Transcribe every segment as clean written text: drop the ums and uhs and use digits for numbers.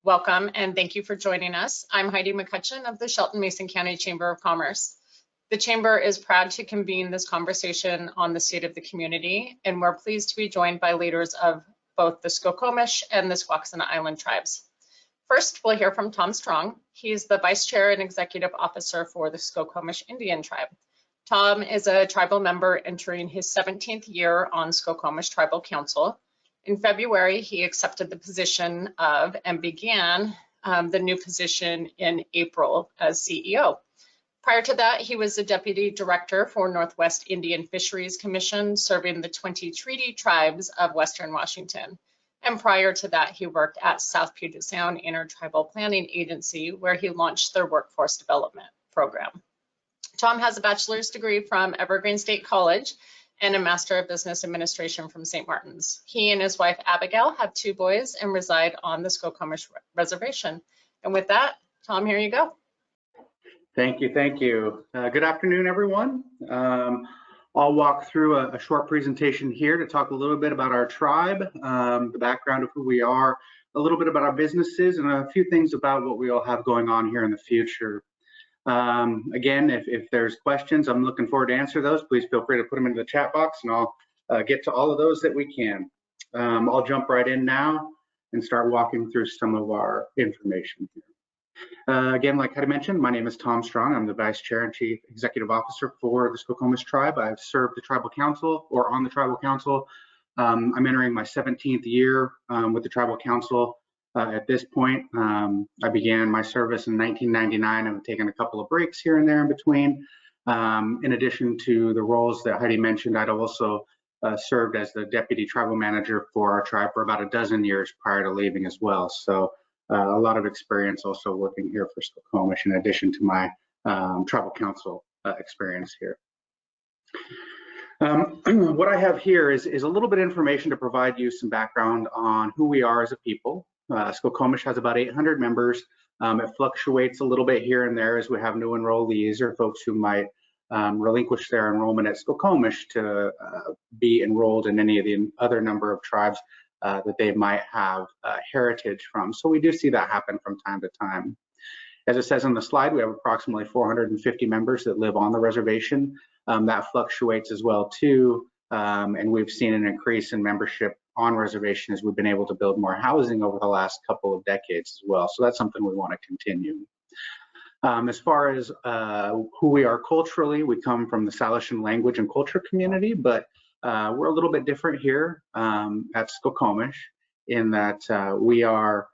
Welcome and thank you for joining us. I'm Heidi McCutcheon of the Shelton-Mason County Chamber of Commerce. The Chamber is proud to convene this conversation on the state of the community, and we're pleased to be joined by leaders of both the Skokomish and the Squaxin Island Tribes. First, we'll hear from Tom Strong. He's the Vice Chair and Executive Officer for the Skokomish Indian Tribe. Tom is a tribal member entering his 17th year on Skokomish Tribal Council. In February, he accepted the position of and began the new position in April as CEO. Prior to that, he was the Deputy Director for Northwest Indian Fisheries Commission, serving the 20 treaty tribes of Western Washington. And prior to that, he worked at South Puget Sound Intertribal Planning Agency, where he launched their workforce development program. Tom has a bachelor's degree from Evergreen State College and a Master of Business Administration from St. Martin's. He and his wife, Abigail, have 2 boys and reside on the Skokomish Reservation. And with that, Tom, here you go. Thank you, thank you. Good afternoon, everyone. I'll walk through a short presentation here to talk a little bit about our tribe, the background of who we are, a little bit about our businesses, and a few things about what we all have going on here in the future. Again, if there's questions, I'm looking forward to answer those. Please feel free to put them into the chat box and I'll get to all of those that we can. I'll jump right in now and start walking through some of our information here. Again, like I mentioned, my name is Tom Strong. I'm the Vice Chair and Chief Executive Officer for the Skokomish Tribe. I've served the Tribal Council or on the Tribal Council. I'm entering my 17th year with the Tribal Council. At this point, I began my service in 1999. I've taken a couple of breaks here and there in between. In addition to the roles that Heidi mentioned, I'd also served as the Deputy Tribal Manager for our tribe for about a dozen years prior to leaving as well. So a lot of experience also working here for Skokomish in addition to my Tribal Council experience here. What I have here is a little bit of information to provide you some background on who we are as a people. Skokomish has about 800 members. It fluctuates a little bit here and there as we have new enrollees or folks who might relinquish their enrollment at Skokomish to be enrolled in any of the other number of tribes that they might have heritage from. So we do see that happen from time to time. As it says on the slide, we have approximately 450 members that live on the reservation. That fluctuates as well too, and we've seen an increase in membership on reservation as we've been able to build more housing over the last couple of decades as well. So that's something we want to continue. As far as who we are culturally, we come from the Salishan language and culture community, but we're a little bit different here at Skokomish in that we are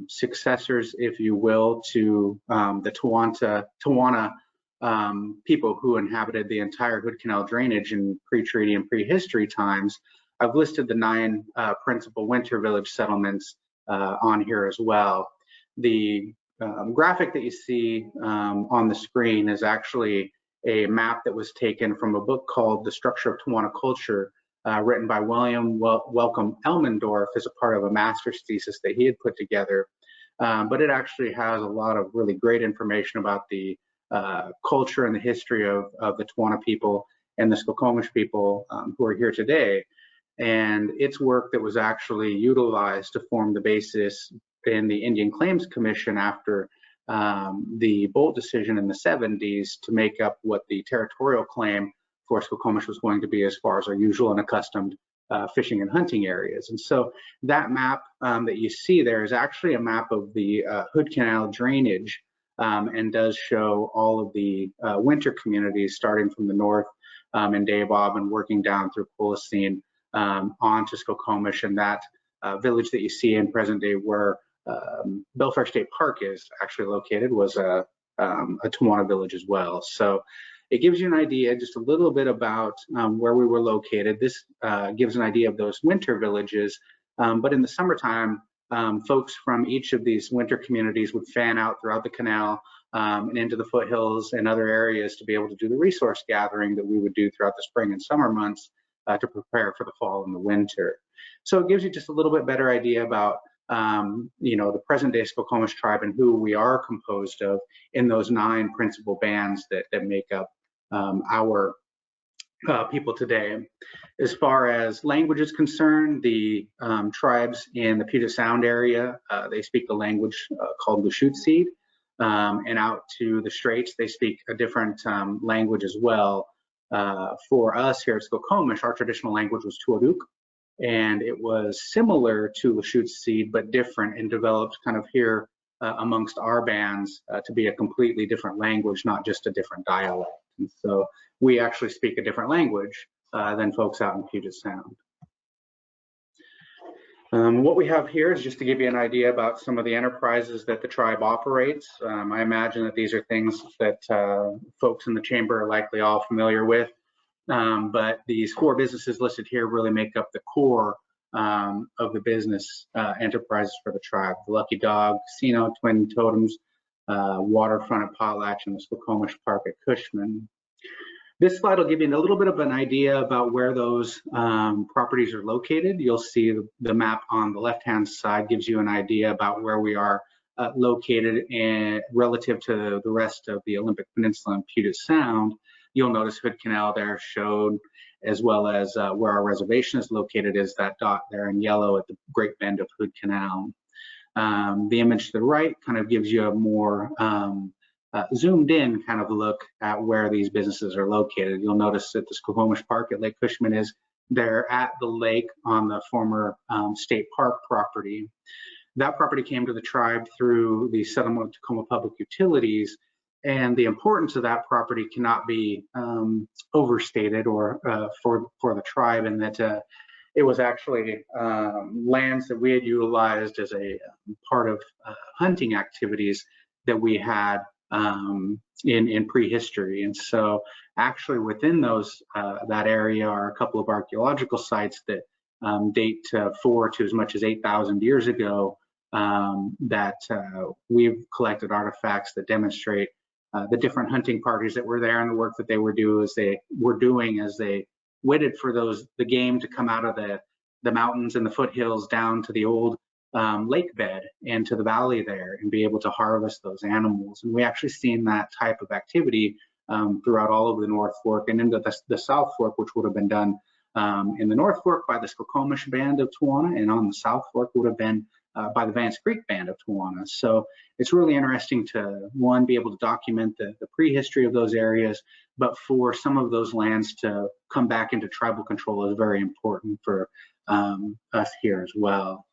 successors, if you will, to the Tawana people who inhabited the entire Hood Canal drainage in pre-treaty and pre-history times. I've listed the 9 principal winter village settlements on here as well. The graphic that you see on the screen is actually a map that was taken from a book called The Structure of Tawana Culture, written by William Welcome Elmendorf as a part of a master's thesis that he had put together. But it actually has a lot of really great information about the culture and the history of the Tawana people and the Skokomish people who are here today. And it's work that was actually utilized to form the basis in the Indian Claims Commission after the Bolt decision in the 70s to make up what the territorial claim for Skokomish was going to be as far as our usual and accustomed fishing and hunting areas. And so that map that you see there is actually a map of the Hood Canal drainage and does show all of the winter communities starting from the north in Dabob and working down through Polosine onto Skokomish, and that village that you see in present day where Belfair State Park is actually located was a Tawana village as well. So it gives you an idea just a little bit about where we were located. This gives an idea of those winter villages, but in the summertime, folks from each of these winter communities would fan out throughout the canal and into the foothills and other areas to be able to do the resource gathering that we would do throughout the spring and summer months to prepare for the fall and the winter. So it gives you just a little bit better idea about the present day Skokomish tribe and who we are composed of in those 9 principal bands that make up our people today. As far as language is concerned, the tribes in the Puget Sound area, they speak the language called Lushootseed, and out to the Straits, they speak a different language as well. For us here at Skokomish, our traditional language was Tuareg, and it was similar to Lushootseed, but different and developed kind of here amongst our bands to be a completely different language, not just a different dialect. And so we actually speak a different language than folks out in Puget Sound. What we have here is just to give you an idea about some of the enterprises that the tribe operates. I imagine that these are things that folks in the chamber are likely all familiar with, but these 4 businesses listed here really make up the core of the business enterprises for the tribe. The Lucky Dog Casino, Twin Totems, Waterfront at Potlatch, and the Skokomish Park at Cushman. This slide will give you a little bit of an idea about where those properties are located. You'll see the map on the left-hand side gives you an idea about where we are located and relative to the rest of the Olympic Peninsula and Puget Sound. You'll notice Hood Canal there showed, as well as where our reservation is located is that dot there in yellow at the Great Bend of Hood Canal. The image to the right kind of gives you a more zoomed in kind of look at where these businesses are located. You'll notice that the Skokomish Park at Lake Cushman is there at the lake on the former state park property. That property came to the tribe through the settlement of Tacoma Public Utilities, and the importance of that property cannot be overstated or for the tribe, in that it was actually lands that we had utilized as a part of hunting activities that we had in prehistory. And so actually within those that area are a couple of archaeological sites that date forward to as much as 8,000 years ago that we've collected artifacts that demonstrate the different hunting parties that were there and the work that they were doing as they waited for the game to come out of the mountains and the foothills down to the old lake bed and to the valley there and be able to harvest those animals. And we actually seen that type of activity throughout all of the North Fork and into the South Fork, which would have been done in the North Fork by the Skokomish Band of Tawana, and on the South Fork would have been by the Vance Creek Band of Tawana. So it's really interesting to, one, be able to document the prehistory of those areas, but for some of those lands to come back into tribal control is very important for us here as well.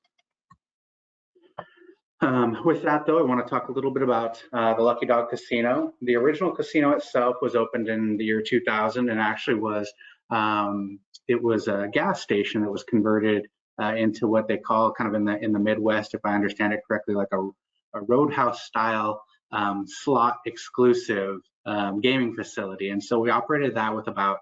With that, though, I want to talk a little bit about the Lucky Dog Casino. The original casino itself was opened in the year 2000 and actually was, it was a gas station that was converted into what they call kind of in the Midwest, if I understand it correctly, like a roadhouse style slot exclusive gaming facility. And so we operated that with about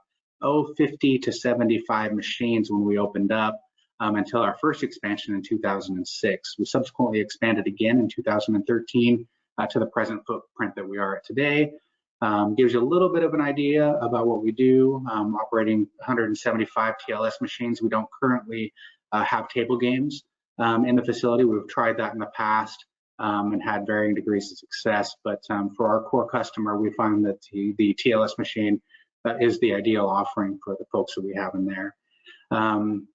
50 to 75 machines when we opened up. Until our first expansion in 2006. We subsequently expanded again in 2013 to the present footprint that we are at today. Gives you a little bit of an idea about what we do, operating 175 TLS machines. We don't currently have table games in the facility. We've tried that in the past and had varying degrees of success, but for our core customer, we find that the TLS machine is the ideal offering for the folks that we have in there.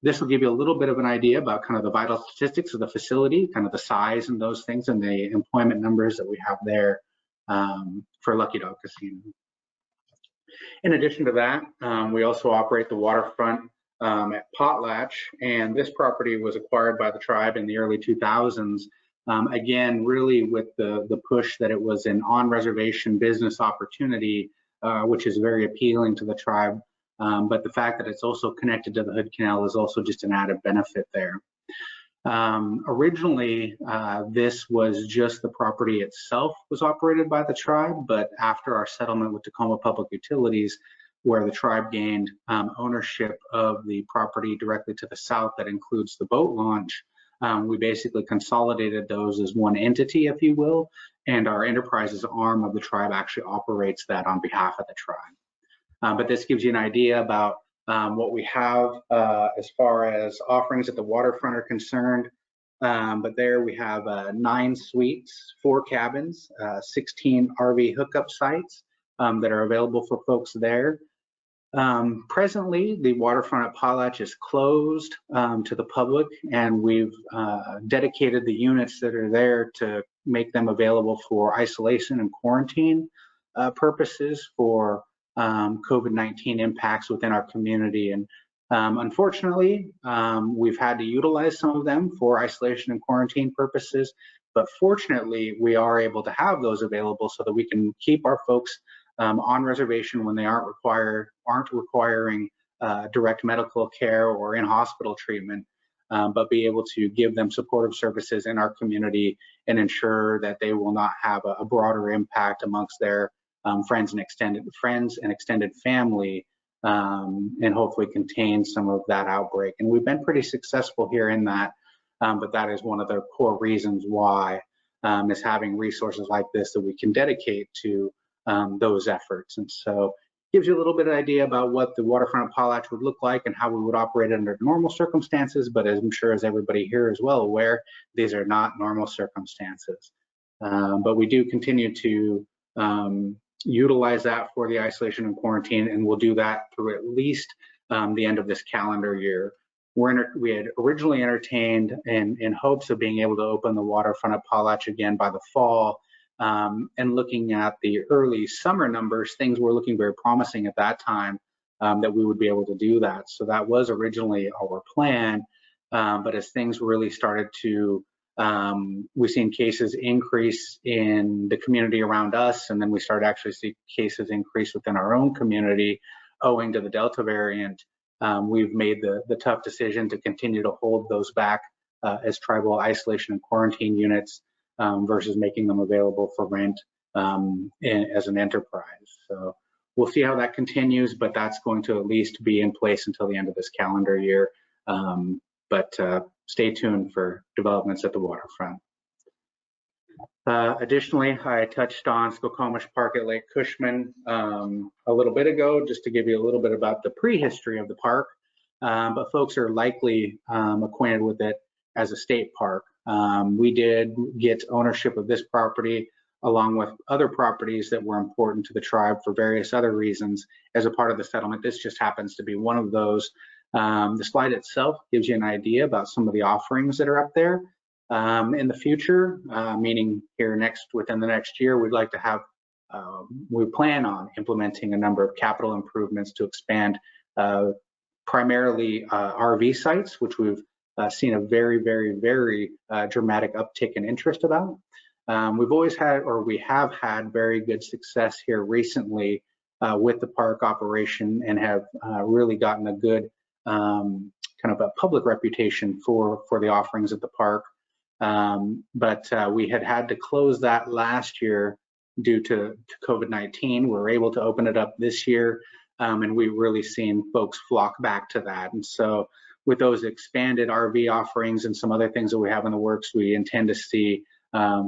This will give you a little bit of an idea about kind of the vital statistics of the facility, kind of the size and those things, and the employment numbers that we have there for Lucky Dog Casino. In addition to that, we also operate the waterfront at Potlatch, and this property was acquired by the tribe in the early 2000s. Again, really with the push that it was an on-reservation business opportunity, which is very appealing to the tribe. But the fact that it's also connected to the Hood Canal is also just an added benefit there. Originally, this was just the property itself was operated by the tribe, but after our settlement with Tacoma Public Utilities, where the tribe gained ownership of the property directly to the south that includes the boat launch, we basically consolidated those as one entity, if you will, and our enterprises arm of the tribe actually operates that on behalf of the tribe. But this gives you an idea about what we have as far as offerings at the waterfront are concerned. But there we have 9 suites, 4 cabins, 16 RV hookup sites that are available for folks there. Presently, the waterfront at Potlatch is closed to the public, and we've dedicated the units that are there to make them available for isolation and quarantine purposes for COVID-19 impacts within our community. And unfortunately, we've had to utilize some of them for isolation and quarantine purposes, but fortunately, we are able to have those available so that we can keep our folks on reservation when they aren't requiring direct medical care or in-hospital treatment, but be able to give them supportive services in our community and ensure that they will not have a broader impact amongst their friends and extended family, and hopefully contain some of that outbreak. And we've been pretty successful here in that, but that is one of the core reasons why is having resources like this that we can dedicate to those efforts. And so it gives you a little bit of idea about what the waterfront of Potlatch would look like and how we would operate under normal circumstances, but as I'm sure as everybody here is well aware, these are not normal circumstances. But we do continue to utilize that for the isolation and quarantine, and we'll do that through at least the end of this calendar year. We had originally entertained in hopes of being able to open the waterfront of Potlatch again by the fall. And looking at the early summer numbers, things were looking very promising at that time that we would be able to do that. So that was originally our plan. But as things really started to, we've seen cases increase in the community around us, and then we started actually see cases increase within our own community owing to the Delta variant. We've made the tough decision to continue to hold those back as tribal isolation and quarantine units versus making them available for rent as an enterprise. So we'll see how that continues, but that's going to at least be in place until the end of this calendar year. But stay tuned for developments at the waterfront. Additionally, I touched on Skokomish Park at Lake Cushman a little bit ago, just to give you a little bit about the prehistory of the park, but folks are likely acquainted with it as a state park. We did get ownership of this property along with other properties that were important to the tribe for various other reasons as a part of the settlement. This just happens to be one of those. The slide itself gives you an idea about some of the offerings that are up there. In the future, meaning here within the next year, we'd like to have, we plan on implementing a number of capital improvements to expand primarily RV sites, which we've seen a very, very, very dramatic uptick in interest about. We've always had, or we have had very good success here recently with the park operation and have really gotten a good kind of a public reputation for the offerings at the park. But we had to close that last year due to COVID-19. We're able to open it up this year, and we've really seen folks flock back to that. And so with those expanded RV offerings and some other things that we have in the works, we intend to see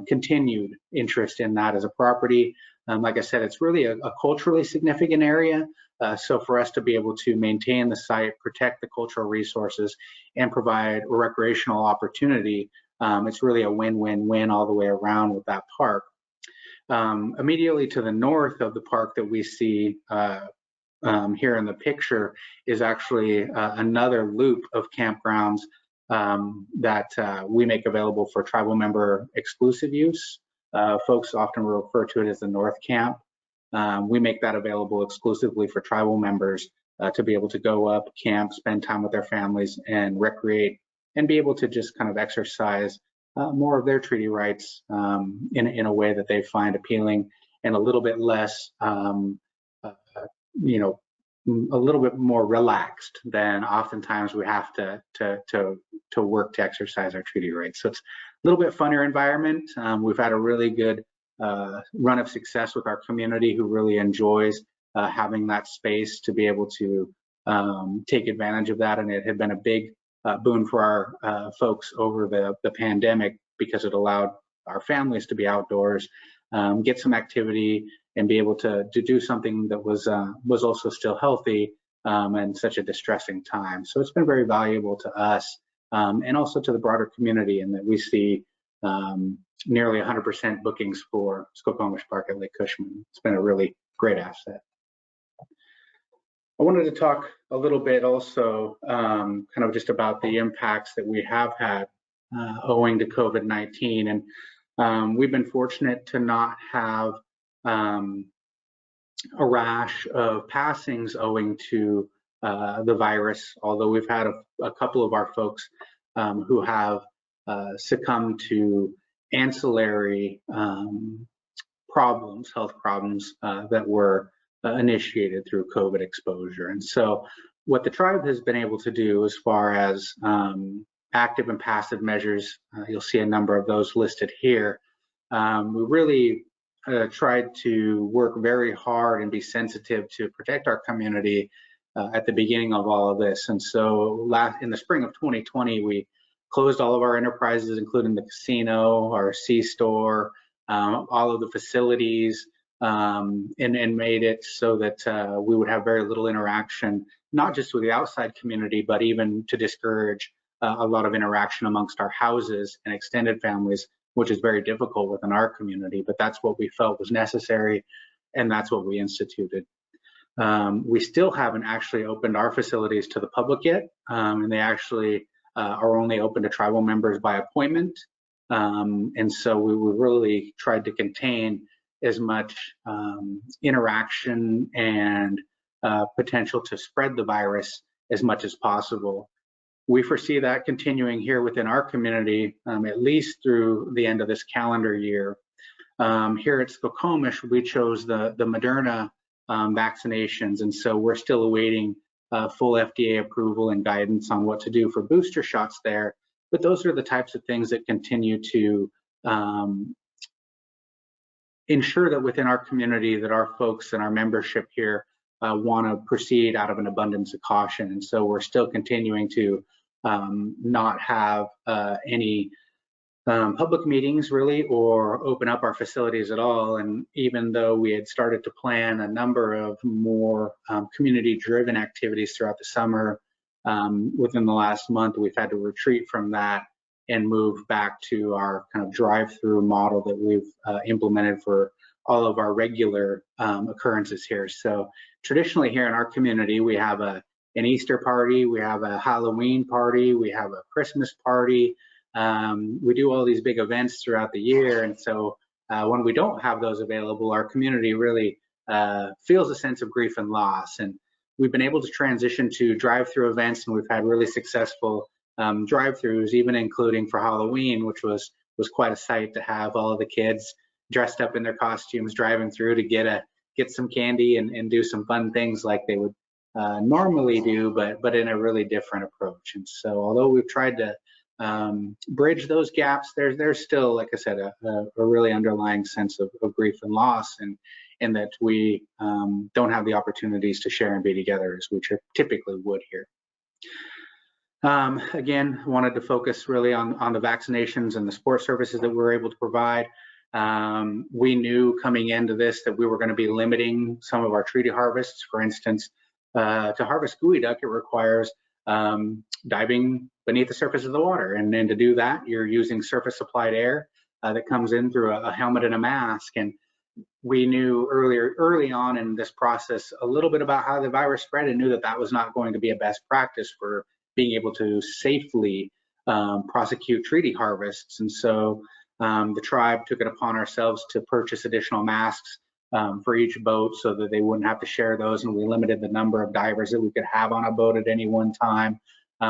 continued interest in that as a property. Like I said, it's really a culturally significant area. So for us to be able to maintain the site, protect the cultural resources, and provide a recreational opportunity, it's really a win-win-win all the way around with that park. Immediately to the north of the park that we see here in the picture is actually another loop of campgrounds that we make available for tribal member exclusive use. Folks often refer to it as the North Camp. We make that available exclusively for tribal members to be able to go up, camp, spend time with their families, and recreate, and be able to just kind of exercise more of their treaty rights in a way that they find appealing and a little bit less, you know, a little bit more relaxed than oftentimes we have to work to exercise our treaty rights. So it's a little bit funner environment. We've had a really good run of success with our community who really enjoys having that space to be able to take advantage of that. And it had been a big boon for our folks over the pandemic because it allowed our families to be outdoors, get some activity, and be able to do something that was also still healthy in such a distressing time. So it's been very valuable to us and also to the broader community, in that we see nearly 100% bookings for Skokomish Park at Lake Cushman. It's been a really great asset. I wanted to talk a little bit also kind of just about the impacts that we have had owing to COVID-19. And we've been fortunate to not have a rash of passings owing to the virus, although we've had a couple of our folks who have succumbed to ancillary problems, health problems that were initiated through COVID exposure. And so what the tribe has been able to do as far as active and passive measures, you'll see a number of those listed here. We really tried to work very hard and be sensitive to protect our community at the beginning of all of this. And so in the spring of 2020, we closed all of our enterprises, including the casino, our C-store, all of the facilities, and made it so that we would have very little interaction, not just with the outside community, but even to discourage a lot of interaction amongst our houses and extended families, which is very difficult within our community, but that's what we felt was necessary, and that's what we instituted. We still haven't actually opened our facilities to the public yet, and they actually are only open to tribal members by appointment. And so we really tried to contain as much interaction and potential to spread the virus as much as possible. We foresee that continuing here within our community, at least through the end of this calendar year. Here at Skokomish, we chose the Moderna vaccinations, and so we're still awaiting full FDA approval and guidance on what to do for booster shots there. But those are the types of things that continue to ensure that within our community that our folks and our membership here want to proceed out of an abundance of caution. And so we're still continuing to not have any public meetings really, or open up our facilities at all. And even though we had started to plan a number of more community-driven activities throughout the summer, within the last month, we've had to retreat from that and move back to our kind of drive-through model that we've implemented for all of our regular occurrences here. So traditionally here in our community, we have an Easter party, we have a Halloween party, we have a Christmas party. We do all these big events throughout the year, and so when we don't have those available, our community really feels a sense of grief and loss. And we've been able to transition to drive-through events, and we've had really successful drive-throughs, even including for Halloween, which was quite a sight to have all of the kids dressed up in their costumes driving through to get some candy and do some fun things like they would normally do, but in a really different approach. And so although we've tried to bridge those gaps, there's still, like I said, a really underlying sense of grief and loss, and that we don't have the opportunities to share and be together as we typically would here. Again, wanted to focus really on the vaccinations and the support services that we're able to provide. We knew coming into this that we were going to be limiting some of our treaty harvests. For instance, to harvest geoduck, it requires diving beneath the surface of the water, and then to do that, you're using surface supplied air that comes in through a helmet and a mask. And we knew early on in this process a little bit about how the virus spread, and knew that that was not going to be a best practice for being able to safely prosecute treaty harvests. And so the tribe took it upon ourselves to purchase additional masks for each boat so that they wouldn't have to share those, and we limited the number of divers that we could have on a boat at any one time.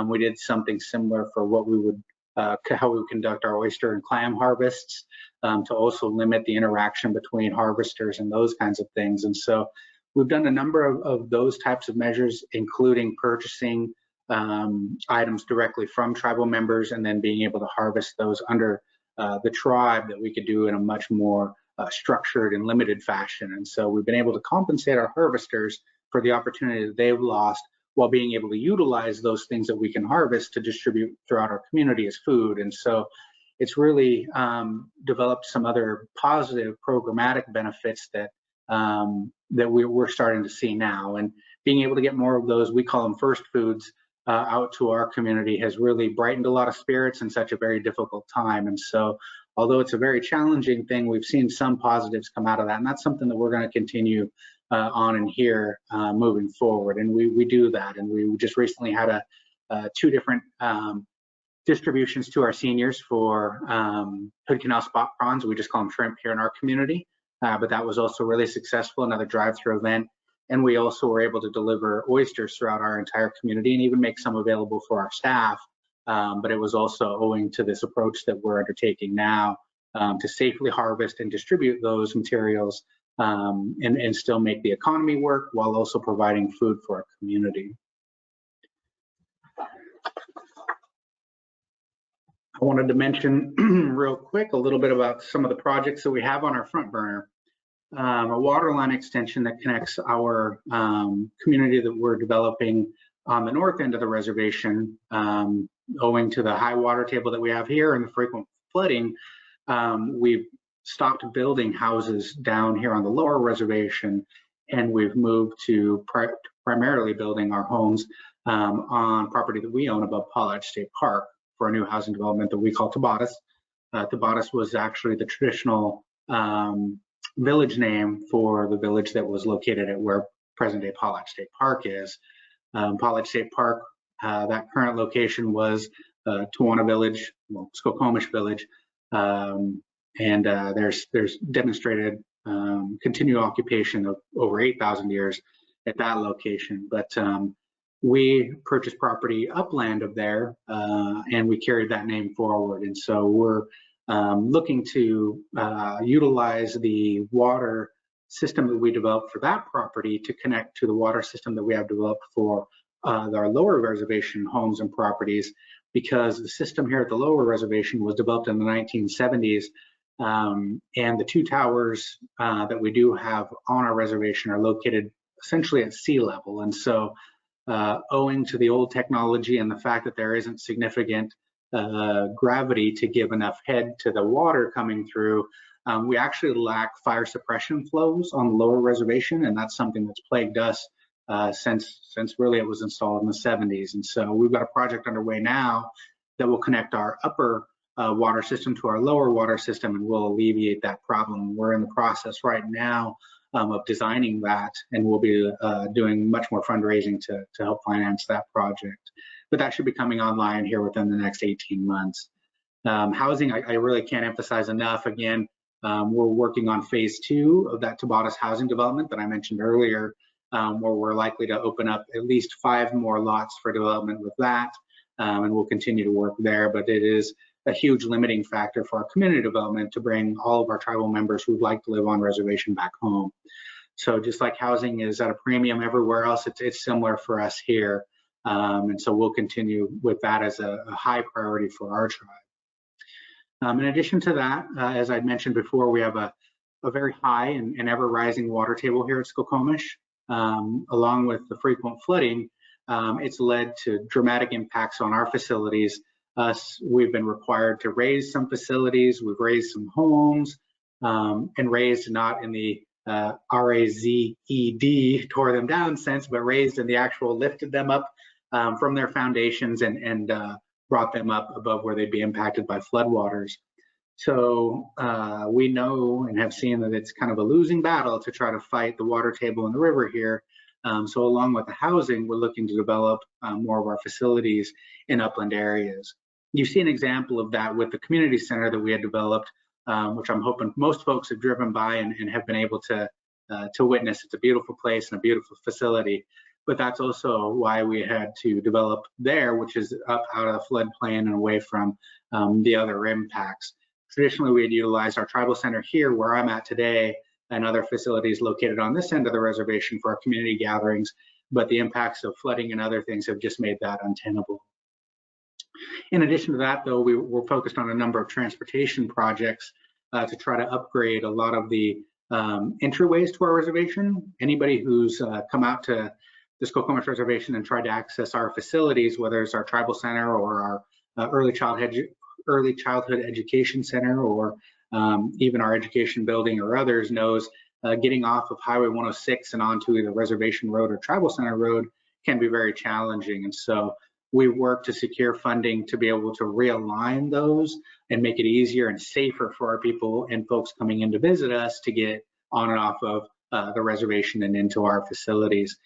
We did something similar for what we would how we would conduct our oyster and clam harvests, to also limit the interaction between harvesters and those kinds of things. And so we've done a number of those types of measures, including purchasing items directly from tribal members and then being able to harvest those under the tribe that we could do in a much more structured and limited fashion. And so we've been able to compensate our harvesters for the opportunity that they've lost, while being able to utilize those things that we can harvest to distribute throughout our community as food. And so it's really developed some other positive programmatic benefits that we're starting to see now. And being able to get more of those, we call them first foods, out to our community has really brightened a lot of spirits in such a very difficult time. And so although it's a very challenging thing, we've seen some positives come out of that, and that's something that we're going to continue on and here moving forward. And we do that. And we just recently had two different distributions to our seniors for hood canal spot prawns. We just call them shrimp here in our community. But that was also really successful, another drive-through event. And we also were able to deliver oysters throughout our entire community and even make some available for our staff. But it was also owing to this approach that we're undertaking now to safely harvest and distribute those materials and still make the economy work while also providing food for our community. I wanted to mention real quick a little bit about some of the projects that we have on our front burner. A water line extension that connects our community that we're developing on the north end of the reservation. Owing to the high water table that we have here and the frequent flooding, we've stopped building houses down here on the lower reservation, and we've moved to primarily building our homes on property that we own above Pollard State Park for a new housing development that we call Tabatas. Tabatas was actually the traditional village name for the village that was located at where present-day Pollard State Park is. Pollard State Park, that current location was Tawana Village, well, Skokomish Village, and there's demonstrated continued occupation of over 8,000 years at that location. But we purchased property upland of there, and we carried that name forward. And so we're looking to utilize the water system that we developed for that property to connect to the water system that we have developed for our lower reservation homes and properties, because the system here at the lower reservation was developed in the 1970s, and the two towers that we do have on our reservation are located essentially at sea level. And so owing to the old technology and the fact that there isn't significant gravity to give enough head to the water coming through, we actually lack fire suppression flows on the lower reservation, and that's something that's plagued us since really it was installed in the 70s. And so we've got a project underway now that will connect our upper water system to our lower water system, and will alleviate that problem. We're in the process right now of designing that, and we'll be doing much more fundraising to help finance that project. But that should be coming online here within the next 18 months. Housing, I really can't emphasize enough. Again, we're working on phase 2 of that Tabatas housing development that I mentioned earlier, where we're likely to open up at least 5 more lots for development with that, and we'll continue to work there. But it is a huge limiting factor for our community development to bring all of our tribal members who'd like to live on reservation back home. So just like housing is at a premium everywhere else, it's similar for us here. And so we'll continue with that as a high priority for our tribe. In addition to that, as I'd mentioned before, we have a very high and ever rising water table here at Skokomish. Along with the frequent flooding, it's led to dramatic impacts on our facilities. We've been required to raise some facilities, we've raised some homes, and raised not in the R-A-Z-E-D, tore them down sense, but raised in the actual lifted them up from their foundations and brought them up above where they'd be impacted by floodwaters. So we know and have seen that it's kind of a losing battle to try to fight the water table in the river here. So along with the housing, we're looking to develop more of our facilities in upland areas. You see an example of that with the community center that we had developed, which I'm hoping most folks have driven by and have been able to witness. It's a beautiful place and a beautiful facility, but that's also why we had to develop there, which is up out of the floodplain and away from the other impacts. Traditionally, we had utilized our tribal center here where I'm at today and other facilities located on this end of the reservation for our community gatherings, but the impacts of flooding and other things have just made that untenable. In addition to that, though, we're focused on a number of transportation projects to try to upgrade a lot of the entryways to our reservation. Anybody who's come out to the Skokomish Reservation and tried to access our facilities, whether it's our tribal center or our early childhood education center, or even our education building or others, knows getting off of Highway 106 and onto either Reservation Road or Tribal Center Road can be very challenging. And so we work to secure funding to be able to realign those and make it easier and safer for our people and folks coming in to visit us to get on and off of the reservation and into our facilities.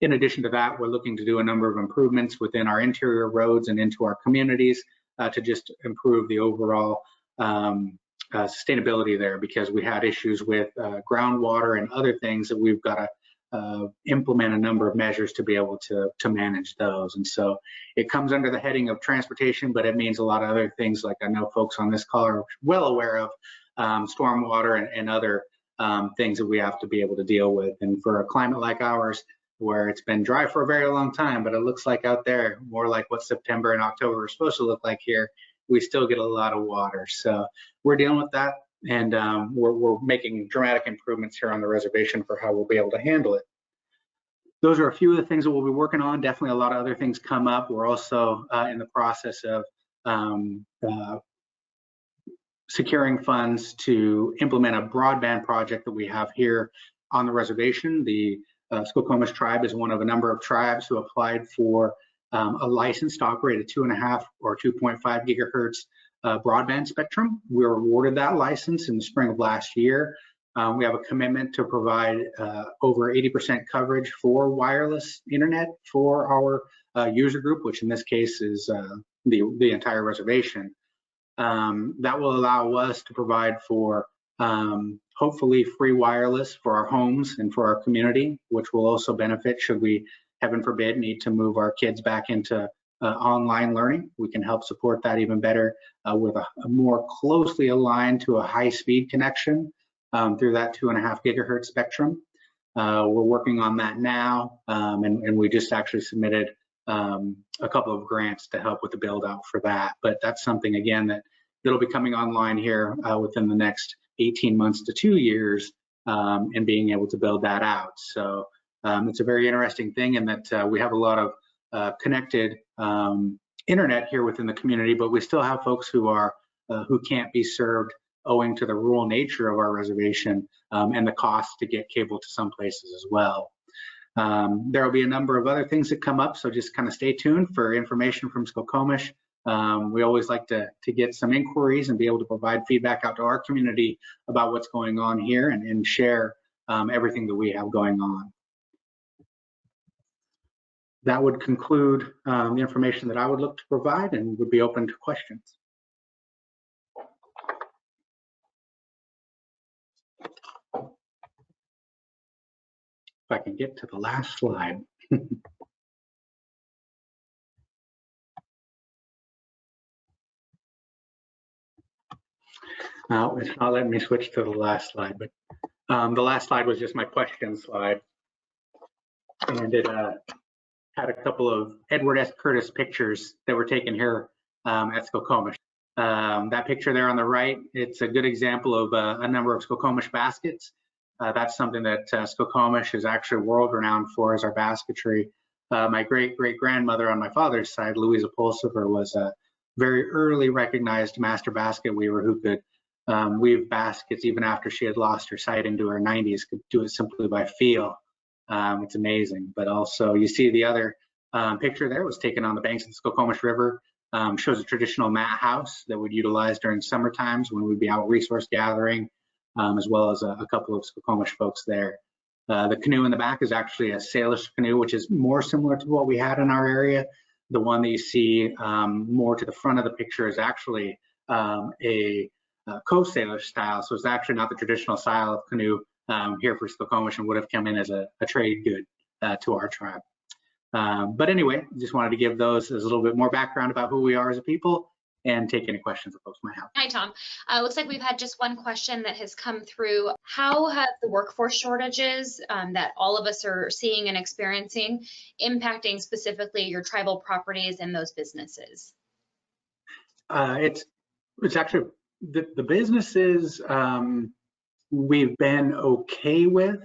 In addition to that, we're looking to do a number of improvements within our interior roads and into our communities to just improve the overall sustainability there, because we had issues with groundwater and other things that we've got to implement a number of measures to be able to manage those. And so it comes under the heading of transportation, but it means a lot of other things, like I know folks on this call are well aware of, stormwater and other things that we have to be able to deal with. And for a climate like ours, where it's been dry for a very long time, but it looks like out there more like what September and October are supposed to look like here, we still get a lot of water. So we're dealing with that, and we're making dramatic improvements here on the reservation for how we'll be able to handle it. Those are a few of the things that we'll be working on. Definitely a lot of other things come up. We're also in the process of securing funds to implement a broadband project that we have here on the reservation. The Skokomish Tribe is one of a number of tribes who applied for a license to operate a 2.5 or 2.5 gigahertz broadband spectrum. We were awarded that license in the spring of last year. We have a commitment to provide over 80% coverage for wireless internet for our user group, which in this case is the entire reservation. That will allow us to provide for hopefully free wireless for our homes and for our community, which will also benefit should we, heaven forbid, need to move our kids back into online learning. We can help support that even better with a more closely aligned to a high-speed connection through that 2.5 gigahertz spectrum. We're working on that now, and we just actually submitted a couple of grants to help with the build out for that. But that's something, again, that'll be coming online here within the next 18 months to 2 years, and being able to build that out. So it's a very interesting thing in that we have a lot of connected internet here within the community, but we still have folks who can't be served owing to the rural nature of our reservation and the cost to get cable to some places as well. There will be a number of other things that come up, so just kind of stay tuned for information from Skokomish. We always like to get some inquiries and be able to provide feedback out to our community about what's going on here and share everything that we have going on. That would conclude the information that I would look to provide, and would be open to questions. If I can get to the last slide. No, it's not letting me switch to the last slide, but the last slide was just my question slide. And it had a couple of Edward S. Curtis pictures that were taken here at Skokomish. That picture there on the right, it's a good example of a number of Skokomish baskets. That's something that Skokomish is actually world renowned for, is our basketry. My great-great-grandmother on my father's side, Louisa Pulsifer, was a very early recognized master basket weaver who could weave baskets even after she had lost her sight into her 90s, could do it simply by feel. It's amazing. But also you see the other picture there was taken on the banks of the Skokomish River. Shows a traditional mat house that we'd utilize during summer times when we'd be out resource gathering, as well as a couple of Skokomish folks there. The canoe in the back is actually a Salish canoe, which is more similar to what we had in our area. The one that you see more to the front of the picture is actually a Coast Salish style, so it's actually not the traditional style of canoe here for Skokomish, and would have come in as a trade good to our tribe. But anyway, just wanted to give those as a little bit more background about who we are as a people, and take any questions that folks might have. Hi, Tom. Looks like we've had just one question that has come through. How have the workforce shortages that all of us are seeing and experiencing impacting specifically your tribal properties and those businesses? It's actually the businesses we've been okay with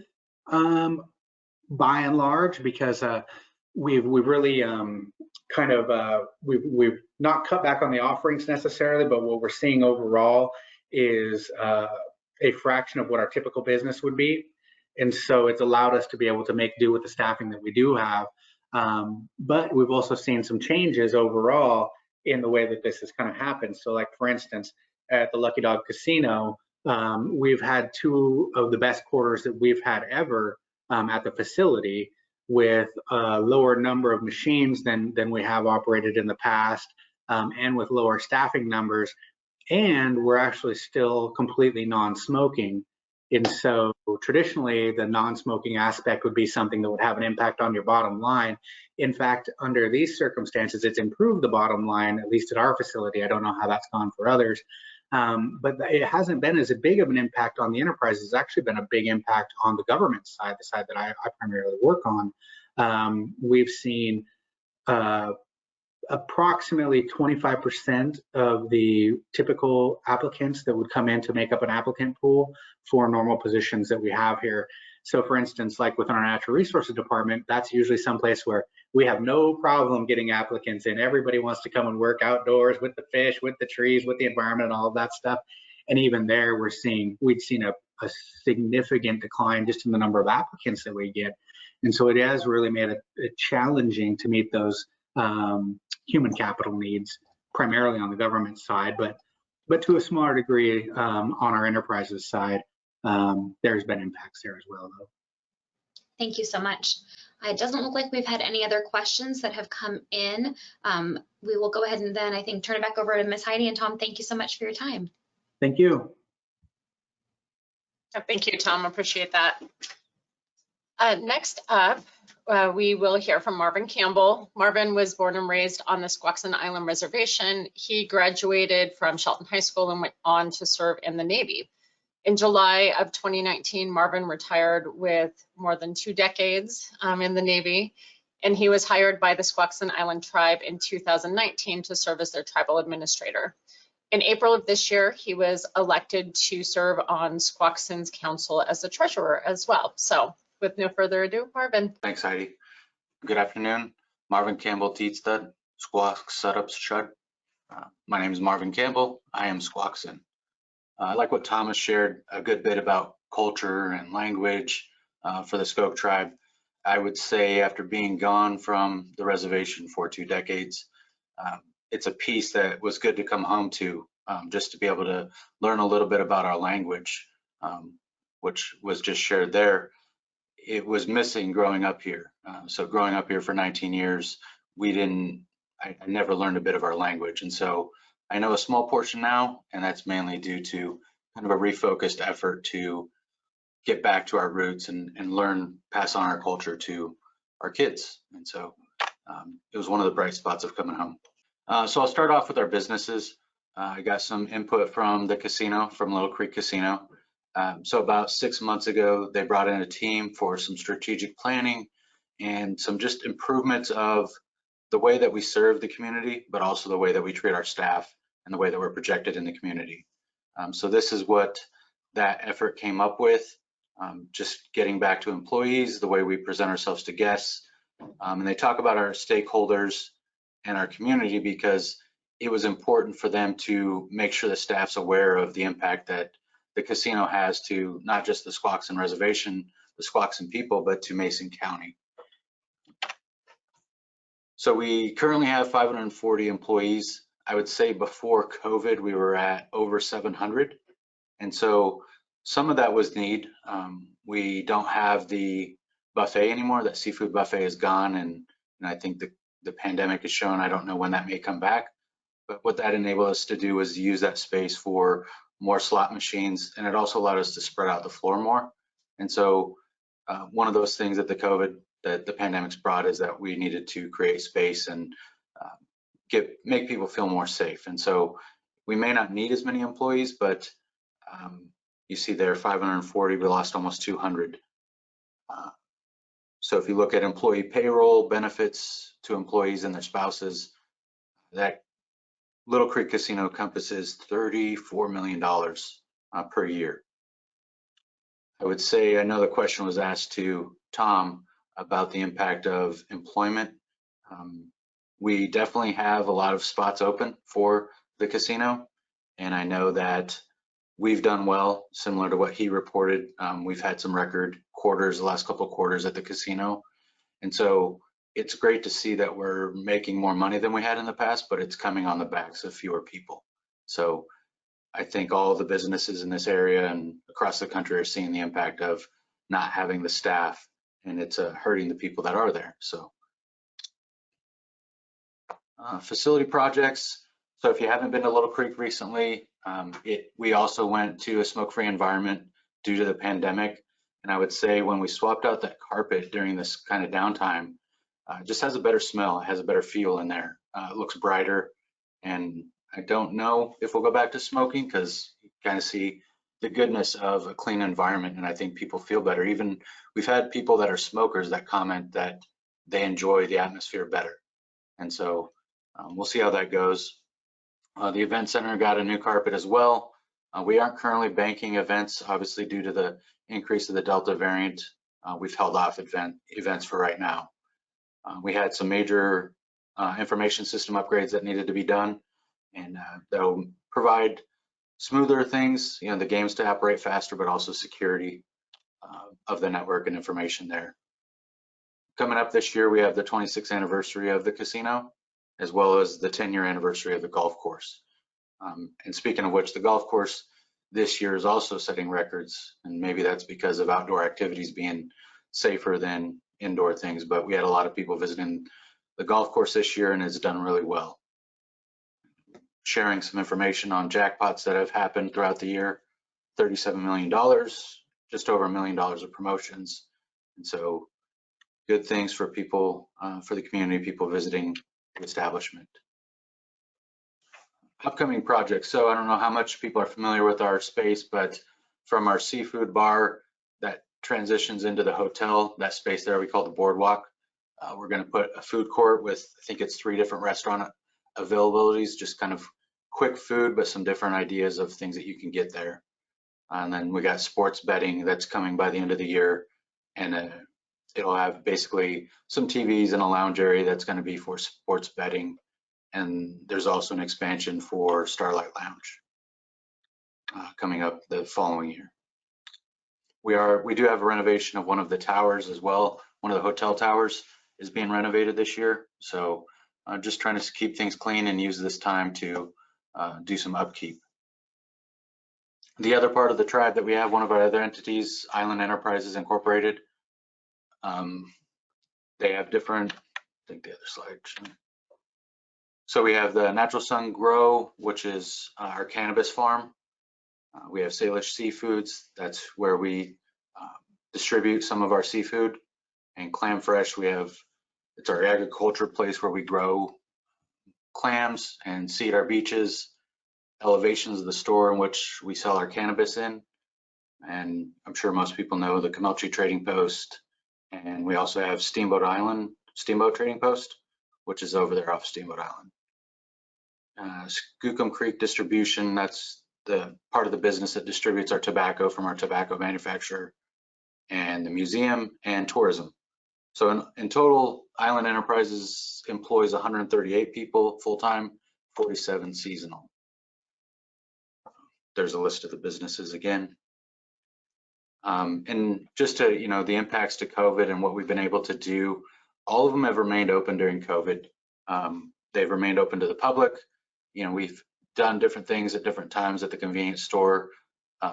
by and large, because we've really we've not cut back on the offerings necessarily, but what we're seeing overall is a fraction of what our typical business would be. And so it's allowed us to be able to make do with the staffing that we do have. But we've also seen some changes overall in the way that this has kind of happened. So like, for instance, at the Lucky Dog Casino, we've had two of the best quarters that we've had ever at the facility, with a lower number of machines than we have operated in the past, and with lower staffing numbers. And we're actually still completely non-smoking. And so traditionally, the non-smoking aspect would be something that would have an impact on your bottom line. In fact, under these circumstances, it's improved the bottom line, at least at our facility. I don't know how that's gone for others. But it hasn't been as big of an impact on the enterprise. It's actually been a big impact on the government side, the side that I primarily work on. We've seen approximately 25% of the typical applicants that would come in to make up an applicant pool for normal positions that we have here. So for instance, like within our natural resources department, that's usually someplace where we have no problem getting applicants in. Everybody wants to come and work outdoors with the fish, with the trees, with the environment, and all of that stuff. And even there, we'd seen a significant decline just in the number of applicants that we get. And so it has really made it challenging to meet those human capital needs, primarily on the government side, but to a smaller degree on our enterprises side. There's been impacts there as well, though. Thank you so much. It doesn't look like we've had any other questions that have come in. We will go ahead and then I think turn it back over to Ms. Heidi. And Tom, thank you so much for your time. Thank you. Thank you, Tom. Appreciate that. Next up, we will hear from Marvin Campbell. Marvin was born and raised on the Squaxin Island Reservation. He graduated from Shelton High School and went on to serve in the Navy. In July of 2019, Marvin retired with more than 2 decades in the Navy, and he was hired by the Squaxin Island Tribe in 2019 to serve as their tribal administrator. In April of this year, he was elected to serve on Squaxin's council as the treasurer as well. So with no further ado, Marvin. Thanks, Heidi. Good afternoon. Marvin Campbell, Teetstud, Squax Setups Shut. My name is Marvin Campbell. I am Squaxin. Like what Thomas shared a good bit about culture and language for the Skokomish tribe, I would say after being gone from the reservation for 2 decades, it's a piece that was good to come home to, just to be able to learn a little bit about our language, which was just shared there. It was missing growing up here. So growing up here for 19 years, I never learned a bit of our language. And so I know a small portion now, and that's mainly due to kind of a refocused effort to get back to our roots and learn, pass on our culture to our kids. And so it was one of the bright spots of coming home. So I'll start off with our businesses. I got some input from the casino, from Little Creek Casino. So about 6 months ago, they brought in a team for some strategic planning and some just improvements of the way that we serve the community, but also the way that we treat our staff and the way that we're projected in the community. So this is what that effort came up with, just getting back to employees, the way we present ourselves to guests. And they talk about our stakeholders and our community because it was important for them to make sure the staff's aware of the impact that the casino has to not just the Squaxin Reservation, the Squaxin people, but to Mason County. So we currently have 540 employees. I would say before COVID, we were at over 700. And so some of that was need. We don't have the buffet anymore. That seafood buffet is gone. And I think the pandemic has shown, I don't know when that may come back. But what that enabled us to do was use that space for more slot machines. And it also allowed us to spread out the floor more. And so one of those things that the pandemic's brought is that we needed to create space and make people feel more safe. And so we may not need as many employees, but you see there 540, we lost almost 200. So if you look at employee payroll, benefits to employees and their spouses, that Little Creek Casino encompasses $34 million per year. I would say, I know the question was asked to Tom about the impact of employment. We definitely have a lot of spots open for the casino, and I know that we've done well, similar to what he reported. We've had some record quarters, the last couple of quarters at the casino, and so it's great to see that we're making more money than we had in the past, but it's coming on the backs of fewer people. So I think all the businesses in this area and across the country are seeing the impact of not having the staff, and it's hurting the people that are there. So facility projects. So if you haven't been to Little Creek recently, we also went to a smoke-free environment due to the pandemic. And I would say when we swapped out that carpet during this kind of downtime, it just has a better smell. It has a better feel in there. It looks brighter. And I don't know if we'll go back to smoking because you kind of see the goodness of a clean environment. And I think people feel better. Even we've had people that are smokers that comment that they enjoy the atmosphere better. And so we'll see how that goes. The event center got a new carpet as well. We aren't currently banking events, obviously due to the increase of the Delta variant. We've held off events for right now. We had some major information system upgrades that needed to be done, and that'll provide smoother things, you know, the games to operate faster, but also security of the network and information there. Coming up this year, we have the 26th anniversary of the casino, as well as the 10-year anniversary of the golf course. And speaking of which, the golf course this year is also setting records, and maybe that's because of outdoor activities being safer than indoor things, but we had a lot of people visiting the golf course this year, and it's done really well. Sharing some information on jackpots that have happened throughout the year, $37 million, just over $1 million of promotions. And so good things for people, for the community, people visiting the establishment. Upcoming projects. So I don't know how much people are familiar with our space, but from our seafood bar that transitions into the hotel, that space there we call the boardwalk, we're going to put a food court with, I think it's 3 different restaurant availabilities, just kind of quick food, but some different ideas of things that you can get there. And then we got sports betting that's coming by the end of the year, and it'll have basically some TVs and a lounge area that's going to be for sports betting. And there's also an expansion for Starlight Lounge coming up the following year. We do have a renovation of one of the towers as well. One of the hotel towers is being renovated this year. So just trying to keep things clean and use this time to do some upkeep. The other part of the tribe that we have, one of our other entities, Island Enterprises Incorporated, they have different, I think the other slide. So we have the Natural Sun Grow, which is our cannabis farm. We have Salish Seafoods, that's where we distribute some of our seafood. And Clam Fresh, it's our agriculture place where we grow clams and seed our beaches. Elevations of the store in which we sell our cannabis in. And I'm sure most people know the Camelchi Trading Post. And we also have Steamboat Trading Post, which is over there off Steamboat Island. Skokomish Creek Distribution, that's the part of the business that distributes our tobacco from our tobacco manufacturer, and the museum and tourism. So in total, Island Enterprises employs 138 people full-time, 47 seasonal. There's a list of the businesses again. And just to, you know, the impacts to COVID and what we've been able to do, all of them have remained open during COVID. They've remained open to the public. You know, we've done different things at different times at the convenience store,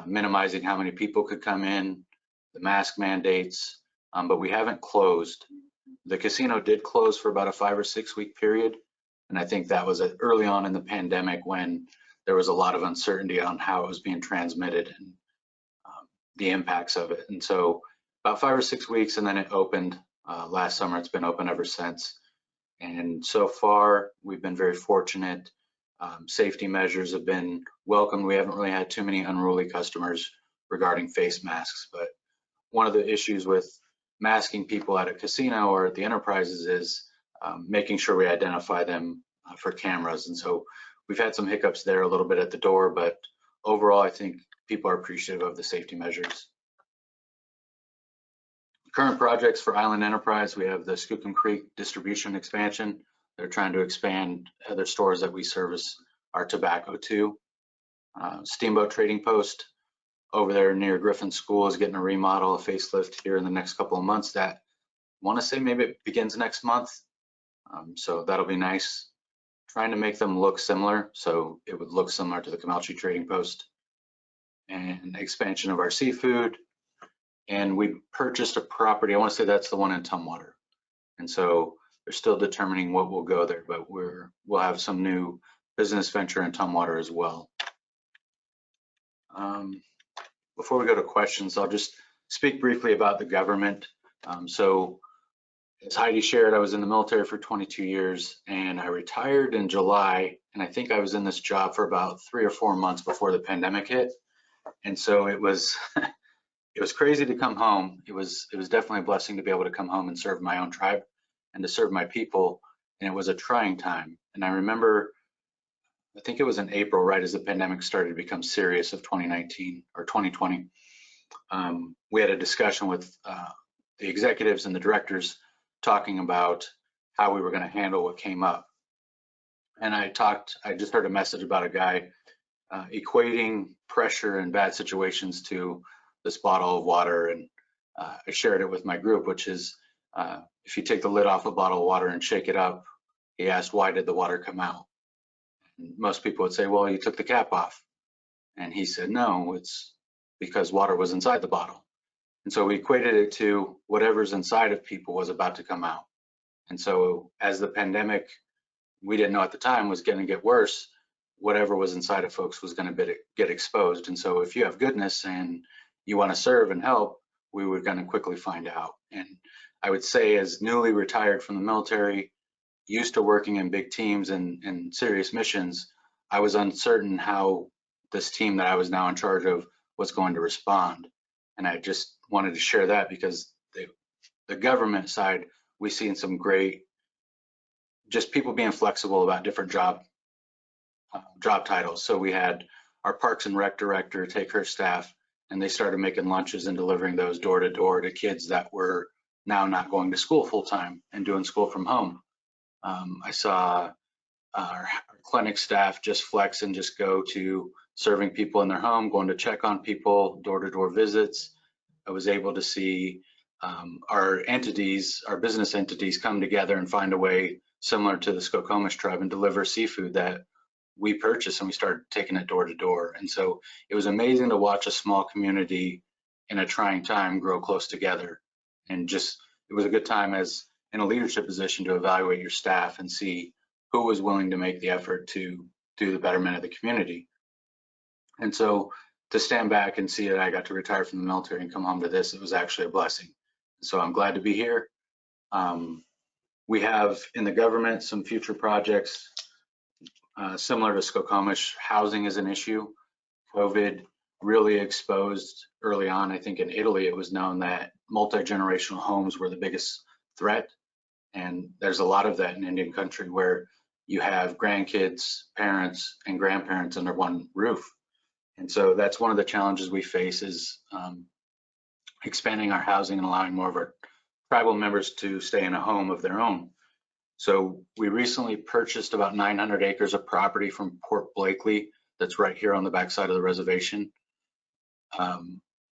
minimizing how many people could come in, the mask mandates, but we haven't closed. The casino did close for about a 5 or 6 week period. And I think that was early on in the pandemic when there was a lot of uncertainty on how it was being transmitted and the impacts of it. And so about 5 or 6 weeks, and then it opened last summer. It's been open ever since. And so far, we've been very fortunate. Safety measures have been welcomed. We haven't really had too many unruly customers regarding face masks, but one of the issues with masking people at a casino or at the enterprises is making sure we identify them for cameras. And so we've had some hiccups there a little bit at the door, but overall, I think people are appreciative of the safety measures. Current projects for Island Enterprise, we have the Skokomish Creek distribution expansion. They're trying to expand other stores that we service our tobacco to. Steamboat Trading Post over there near Griffin School is getting a remodel, a facelift here in the next couple of months. That I want to say maybe it begins next month. So that'll be nice. trying to make them look similar, so it would look similar to the Comanche Trading Post, and expansion of our seafood. And we purchased a property, I want to say that's the one in Tumwater. And so they're still determining what will go there, but we'll have some new business venture in Tumwater as well. Before we go to questions, I'll just speak briefly about the government. So as Heidi shared, I was in the military for 22 years and I retired in July. And I think I was in this job for about 3 or 4 months before the pandemic hit. And so it was, it was crazy to come home. It was definitely a blessing to be able to come home and serve my own tribe and to serve my people. And it was a trying time. And I remember, I think it was in April, right as the pandemic started to become serious of 2019 or 2020. We had a discussion with the executives and the directors talking about how we were going to handle what came up. And I just heard a message about a guy equating pressure in bad situations to this bottle of water. And I shared it with my group, which is if you take the lid off a bottle of water and shake it up, he asked, why did the water come out? And most people would say, well, you took the cap off. And he said, no, it's because water was inside the bottle. And so we equated it to whatever's inside of people was about to come out. And so as the pandemic, we didn't know at the time, was going to get worse, whatever was inside of folks was going to get exposed. And so if you have goodness and you want to serve and help, we were going to quickly find out. And I would say, as newly retired from the military, used to working in big teams and serious missions, I was uncertain how this team that I was now in charge of was going to respond. And I just wanted to share that because the government side, we've seen some great, just people being flexible about different job titles. So we had our Parks and Rec director take her staff and they started making lunches and delivering those door to door to kids that were now not going to school full time and doing school from home. I saw our clinic staff just flex and just go to serving people in their home, going to check on people, door to door visits. I was able to see our entities, our business entities come together and find a way similar to the Skokomish Tribe and deliver seafood that we purchased, and we started taking it door to door. And so it was amazing to watch a small community in a trying time grow close together. And just, it was a good time as in a leadership position to evaluate your staff and see who was willing to make the effort to do the betterment of the community. And so to stand back and see that I got to retire from the military and come home to this, it was actually a blessing. So I'm glad to be here. We have in the government some future projects similar to Skokomish. Housing is an issue. COVID really exposed early on. I think in Italy it was known that multi-generational homes were the biggest threat. And there's a lot of that in Indian country where you have grandkids, parents, and grandparents under one roof. And so that's one of the challenges we face is expanding our housing and allowing more of our tribal members to stay in a home of their own. So we recently purchased about 900 acres of property from Port Blakely that's right here on the backside of the reservation.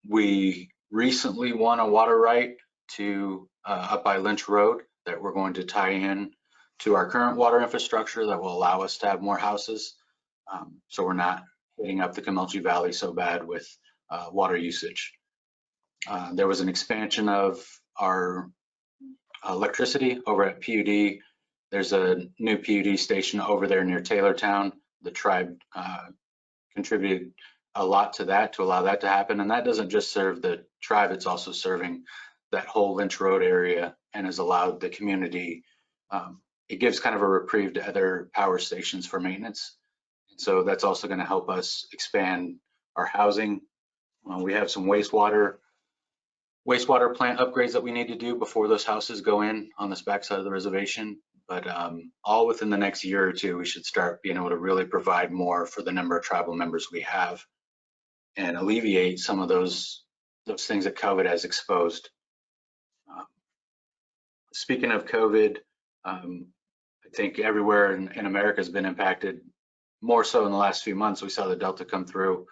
We recently won a water right to up by Lynch Road that we're going to tie in to our current water infrastructure that will allow us to have more houses. So we're not hitting up the Comanche Valley so bad with water usage. There was an expansion of our electricity over at PUD. There's a new PUD station over there near Taylortown. The tribe contributed a lot to that to allow that to happen. And that doesn't just serve the tribe, it's also serving that whole Lynch Road area and has allowed the community, it gives kind of a reprieve to other power stations for maintenance. And so that's also going to help us expand our housing. We have some wastewater plant upgrades that we need to do before those houses go in on this backside of the reservation. But all within the next year or two, we should start being able to really provide more for the number of tribal members we have and alleviate some of those things that COVID has exposed. Speaking of COVID, I think everywhere in America has been impacted, more so in the last few months. We saw the Delta come through.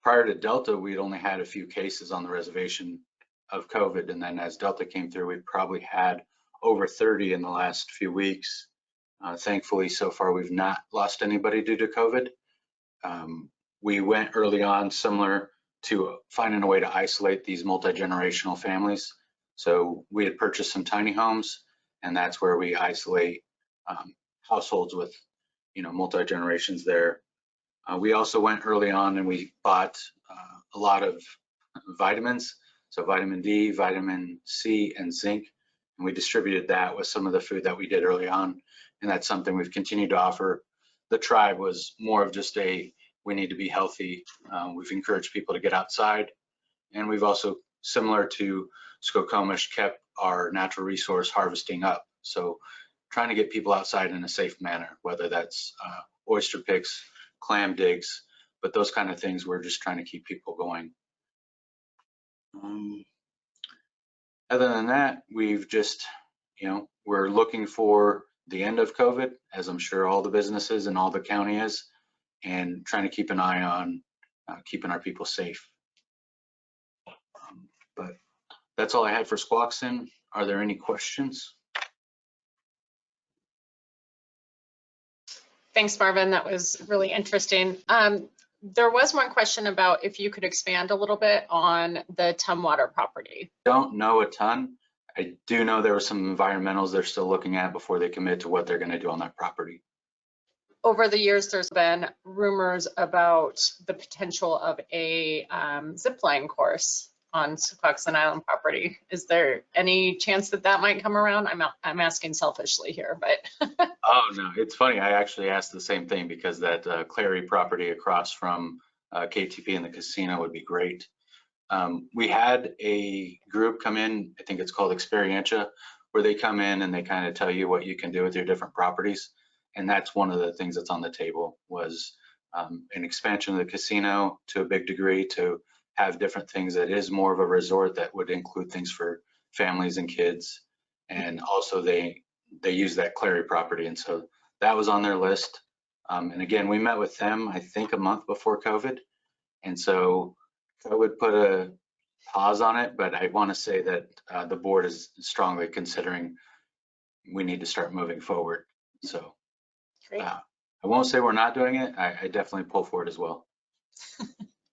Prior to Delta, we'd only had a few cases on the reservation of COVID. And then as Delta came through, we probably had over 30 in the last few weeks. Thankfully, so far, we've not lost anybody due to COVID. We went early on similar to finding a way to isolate these multi-generational families. So we had purchased some tiny homes, and that's where we isolate households with, multi-generations there. We also went early on and we bought a lot of vitamins, so vitamin D, vitamin C, and zinc, and we distributed that with some of the food that we did early on, and that's something we've continued to offer. The tribe was more of just we need to be healthy. We've encouraged people to get outside, and we've also, similar to Skokomish, kept our natural resource harvesting up. So trying to get people outside in a safe manner, whether that's oyster picks, clam digs, but those kind of things, we're just trying to keep people going. Other than that, we've just, we're looking for the end of COVID, as I'm sure all the businesses and all the county is, and trying to keep an eye on keeping our people safe. But that's all I had for Squaxin. Are there any questions? Thanks, Marvin. That was really interesting. There was one question about if you could expand a little bit on the Tumwater property. Don't know a ton. I do know there were some environmentals they're still looking at before they commit to what they're going to do on that property. Over the years, there's been rumors about the potential of a zip line course on Squaxin Island property. Is there any chance that that might come around? I'm asking selfishly here, but. Oh no, it's funny. I actually asked the same thing because that Clary property across from KTP and the casino would be great. We had a group come in, I think it's called Experientia, where they come in and they kind of tell you what you can do with your different properties. And that's one of the things that's on the table, was an expansion of the casino to a big degree, to have different things that is more of a resort that would include things for families and kids. And also they use that Clary property. And so that was on their list. And again, we met with them, I think, a month before COVID. And so COVID put a pause on it, but I want to say that the board is strongly considering we need to start moving forward. So I won't say we're not doing it. I definitely pull for it as well.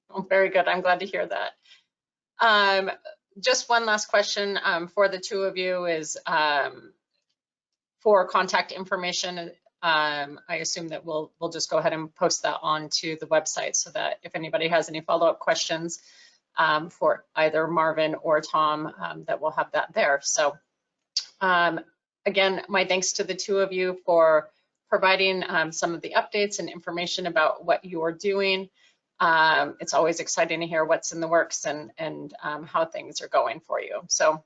Well, very good. I'm glad to hear that. Just one last question for the two of you is for contact information. I assume that we'll just go ahead and post that onto the website so that if anybody has any follow-up questions for either Marvin or Tom, that we'll have that there. So again, my thanks to the two of you for providing some of the updates and information about what you're doing. It's always exciting to hear what's in the works and how things are going for you. So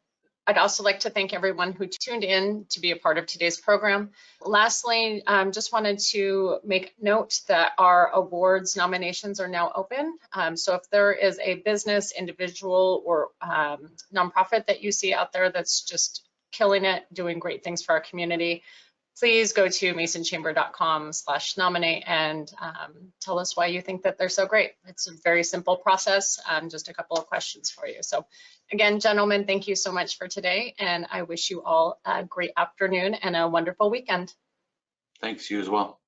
I'd also like to thank everyone who tuned in to be a part of today's program. Lastly, just wanted to make note that our awards nominations are now open. So if there is a business, individual, or nonprofit that you see out there that's just killing it, doing great things for our community, please go to masonchamber.com/nominate and tell us why you think that they're so great. It's a very simple process, just a couple of questions for you. So again, gentlemen, thank you so much for today, and I wish you all a great afternoon and a wonderful weekend. Thanks, you as well.